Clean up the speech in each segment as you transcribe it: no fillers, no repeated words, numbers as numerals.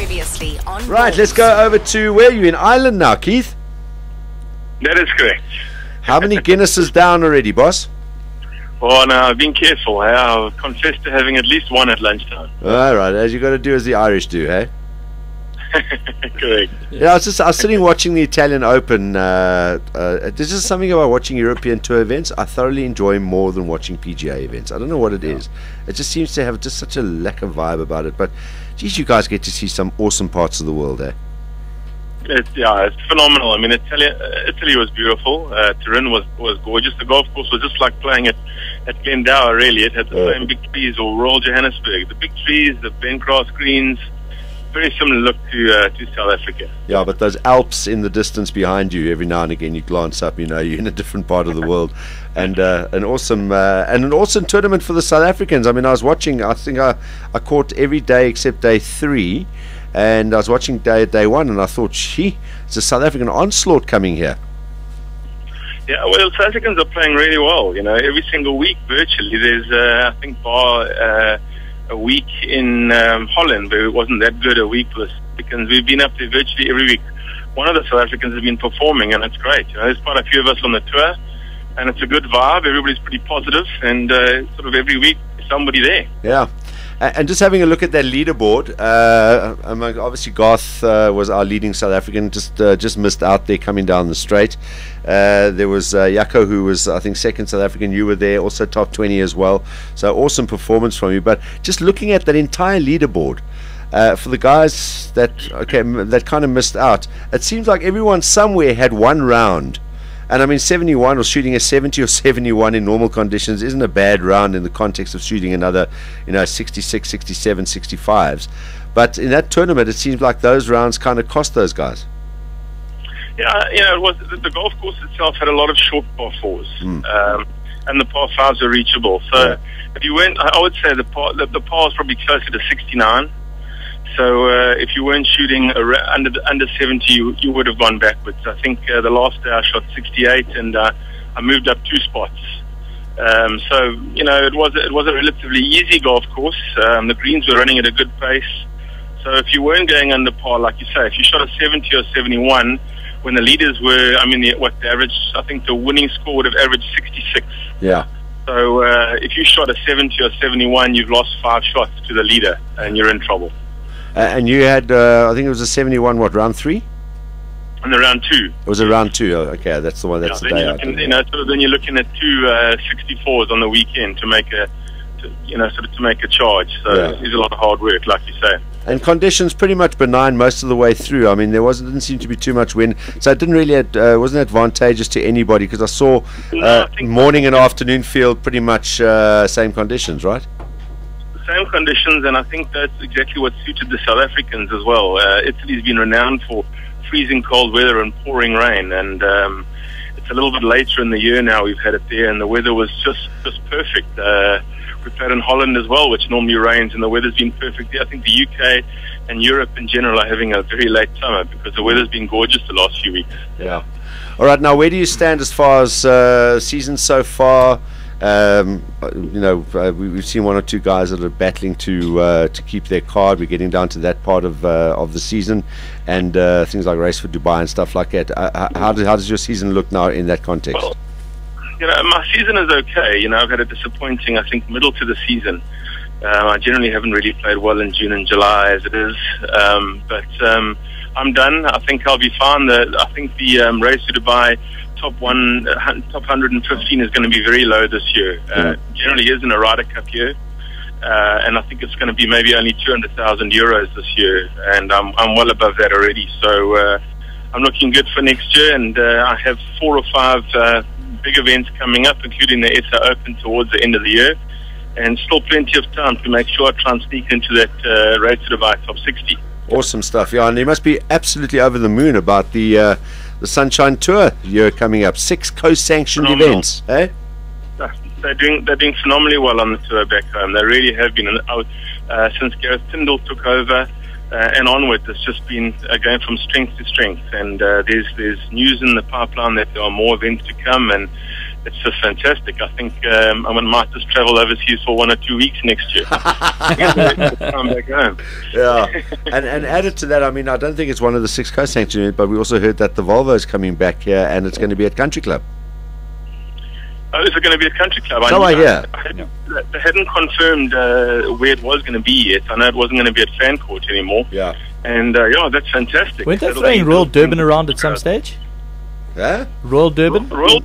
Previously on Right, let's go over to, where are you, in Ireland now, Keith? That is correct. How many Guinnesses down already, boss? Oh, no, I've been careful. I'll confess to having at least one at lunchtime. All right, as you got to do as the Irish do, hey? Correct. Yeah, I was sitting watching the Italian Open. There's just something about watching European Tour events I thoroughly enjoy more than watching PGA events. I don't know what it is. It just seems to have just such a lack of vibe about it. But, geez, you guys get to see some awesome parts of the world, eh? It's phenomenal. I mean, Italy was beautiful. Turin was gorgeous. The golf course was just like playing at Glendower, really. It had the same big trees, or Royal Johannesburg. The big trees, the bent grass greens, very similar look to South Africa. Yeah, but those Alps in the distance behind you, every now and again you glance up, you know, you're in a different part of the world. And an awesome tournament for the South Africans. I mean, I was watching, I think I caught every day except day 3. And I was watching day 1, and I thought, gee, it's a South African onslaught coming here. Yeah, well, South Africans are playing really well. You know, every single week, virtually, there's, I think, bar a week in Holland, but it wasn't that good a week for the South Africans. We've been up there virtually every week. One of the South Africans has been performing, and it's great. You know, there's quite a few of us on the tour, and it's a good vibe. Everybody's pretty positive, and sort of every week, there's somebody there. Yeah. And just having a look at that leaderboard, obviously Garth was our leading South African, just missed out there coming down the straight. There was Jaco, who was, I think, second South African. You were there, also top 20 as well. So awesome performance from you. But just looking at that entire leaderboard, for the guys that kind of missed out, it seems like everyone somewhere had one round. And I mean, 71 or shooting a 70 or 71 in normal conditions isn't a bad round in the context of shooting another, 66, 67, 65s. But in that tournament, it seems like those rounds kind of cost those guys. Yeah, it was the golf course itself had a lot of short par 4s, and the par 5s are reachable. So if you went, I would say the par was probably closer to 69. So if you weren't shooting under 70, you would have gone backwards. I think the last day I shot 68, and I moved up 2 spots. So it was a relatively easy golf course. The greens were running at a good pace. So if you weren't going under par, like you say, if you shot a 70 or 71, when the leaders were, the average, I think the winning score would have averaged 66. Yeah. So if you shot a 70 or 71, you've lost 5 shots to the leader, and you're in trouble. And you had, I think it was a 71, round 3? In the round 2. It was a round 2, okay, that's the one, that's the day out. So then you're looking at 2 64s on the weekend to make a charge. So it's a lot of hard work, like you say. And conditions pretty much benign most of the way through. I mean, didn't seem to be too much wind, so it didn't really wasn't advantageous to anybody, because I saw morning and afternoon field pretty much same conditions, right? Same conditions, and I think that's exactly what suited the South Africans as well. Italy's been renowned for freezing cold weather and pouring rain, and it's a little bit later in the year now we've had it there, and the weather was just perfect. We played in Holland as well, which normally rains, and the weather's been perfect there. I think the UK and Europe in general are having a very late summer because the weather's been gorgeous the last few weeks. Yeah. All right, now where do you stand as far as season so far? We've seen 1 or 2 guys that are battling to keep their card. We're getting down to that part of the season, and things like Race for Dubai and stuff like that. How does your season look now in that context? Well, my season is okay. I've had a disappointing, I think, middle to the season. I generally haven't really played well in June and July as it is, but I'm done. I think I'll be fine. I think the Race to Dubai top 115 is going to be very low this year. Generally isn't a Ryder Cup year, and I think it's going to be maybe only 200,000 euros this year, and I'm well above that already. So I'm looking good for next year, and I have 4 or 5 big events coming up, including the SA Open towards the end of the year, and still plenty of time to make sure I try and sneak into that Race to Dubai top 60. Awesome stuff, yeah, and you must be absolutely over the moon about the Sunshine Tour year coming up. 6 co-sanctioned events, eh? They're doing phenomenally well on the tour back home. They really have been. Since Gareth Tyndall took over and onward, it's just been going from strength to strength. And there's news in the pipeline that there are more events to come, and it's just fantastic. I think I might just travel overseas for 1 or 2 weeks next year. Come back home. Yeah, and added to that, I mean, I don't think it's one of the 6 Coast Sanctuaries, but we also heard that the Volvo is coming back here, and it's going to be at Country Club. Oh, is it going to be at Country Club? So I hear. They hadn't confirmed where it was going to be yet. I know it wasn't going to be at Fan Court anymore. Yeah. And that's fantastic. Weren't they throwing Royal Durban around at some stage? Yeah? Royal Durban? Royal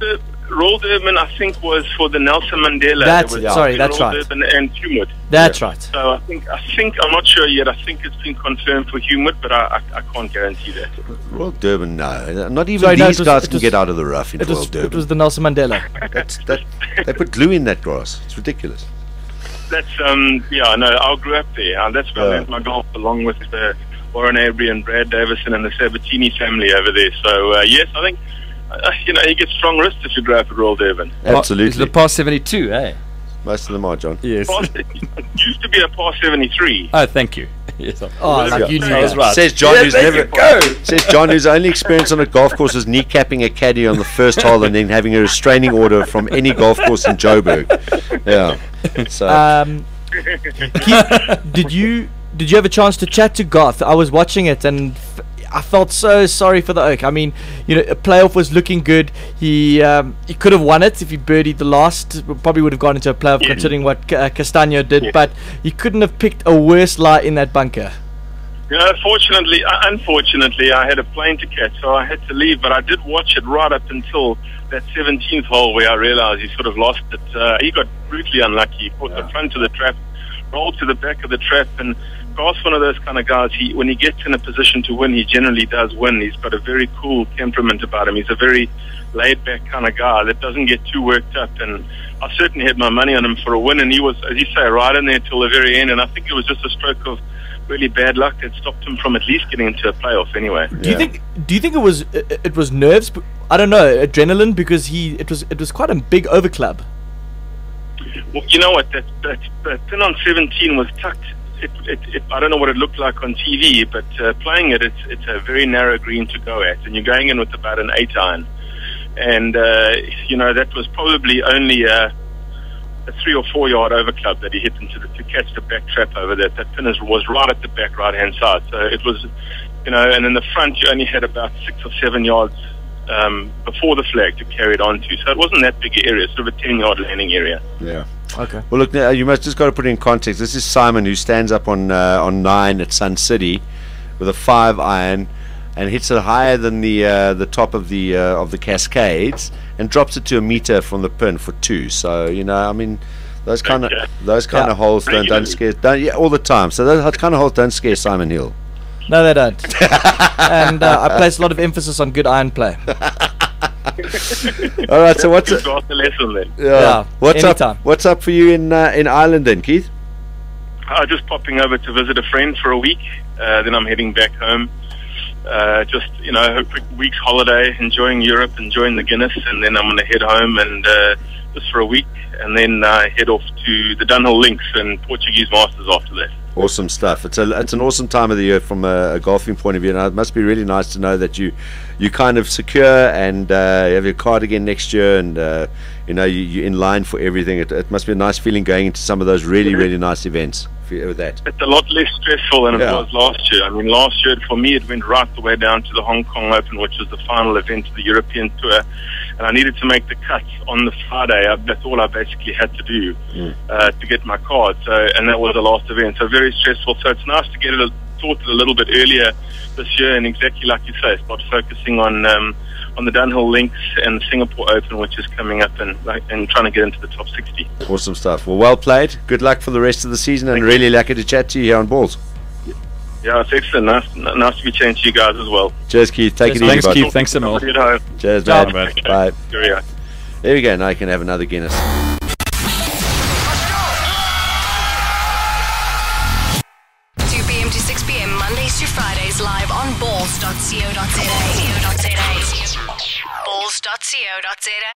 Durban, I think, was for the Nelson Mandela. That's Royal right. Durban and Humid. That's right. So I think I'm not sure yet. I think it's been confirmed for Humid, but I can't guarantee that. Royal Durban, no. Not even these guys can get out of the rough in Royal Durban. It was the Nelson Mandela. They put glue in that grass. It's ridiculous. That's I grew up there. That's where I learned my golf, along with Warren Avery and Brad Davison and the Sabatini family over there. So yes, I think you get strong wrists if you grow up at Royal Durban. Absolutely. It's the par 72, eh? Most of them are, John. Yes. It used to be a par 73. Oh, thank you. Yes. Oh, like you knew that. Right. Says John, Says John, whose only experience on a golf course was kneecapping a caddy on the first hole and then having a restraining order from any golf course in Joburg. Yeah. So. Keith, did you have a chance to chat to Garth? I was watching it and I felt so sorry for the Oak. I mean, a playoff was looking good. He could have won it if he birdied the last. Probably would have gone into a playoff considering what Castagno did. But he couldn't have picked a worse lie in that bunker. Unfortunately, I had a plane to catch, so I had to leave. But I did watch it right up until that 17th hole where I realized he sort of lost it. He got brutally unlucky. He put the front of the trap, rolled to the back of the trap, and Garth's one of those kind of guys. When he gets in a position to win, he generally does win. He's got a very cool temperament about him. He's a very laid-back kind of guy that doesn't get too worked up. And I certainly had my money on him for a win, and he was, as you say, right in there till the very end. And I think it was just a stroke of really bad luck that stopped him from at least getting into a playoff anyway. Do you think it was nerves? I don't know, adrenaline, because it was quite a big overclub. Well, you know what? That pin on 17 was tucked. I don't know what it looked like on TV, but playing it's a very narrow green to go at, and you're going in with about an 8 iron, and that was probably only a 3 or 4 yard over club that he hit into to catch the back trap over that. That pin was right at the back right hand side, so it was, and in the front you only had about 6 or 7 yards before the flag to carry it onto, so it wasn't that big an area, sort of a 10-yard landing area. Yeah. Okay. Well, look, now you must just got to put it in context. This is Simon, who stands up on 9 at Sun City with a 5 iron and hits it higher than the top of the Cascades and drops it to a meter from the pin for 2. So I mean, those kind of holes don't scare all the time. So those kind of holes don't scare Simon Hill. No, they don't. And I place a lot of emphasis on good iron play. All right, so what's up? What's up for you in Ireland then, Keith? Just popping over to visit a friend for a week. Then I'm heading back home. Just a quick week's holiday, enjoying Europe, enjoying the Guinness, and then I'm going to head home and just for a week, and then head off to the Dunhill Links and Portuguese Masters after that. Awesome stuff. It's an awesome time of the year from a golfing point of view, and it must be really nice to know that you kind of secure and you have your card again next year, and you're in line for everything. It must be a nice feeling going into some of those really nice events with that. It's a lot less stressful than it was last year. I mean, last year for me it went right the way down to the Hong Kong Open, which was the final event of the European Tour, and I needed to make the cut on the Friday. That's all I basically had to do to get my card. So, and that was the last event. So very stressful. So it's nice to get it sorted a little bit earlier this year, and exactly like you say, start focusing on the Dunhill Links and the Singapore Open, which is coming up, and trying to get into the top 60. Awesome stuff. Well played. Good luck for the rest of the season, and really lucky to chat to you here on Balls. Yeah, it's excellent. Nice to be chatting to you guys as well. Cheers, Keith. Take it easy. Thanks, Keith. Thanks so much. Cheers, man. Bye. There we go. Now you can have another Guinness. 2 p.m. to 6 p.m. Mondays to Fridays live on balls.co.za. Balls.co.za.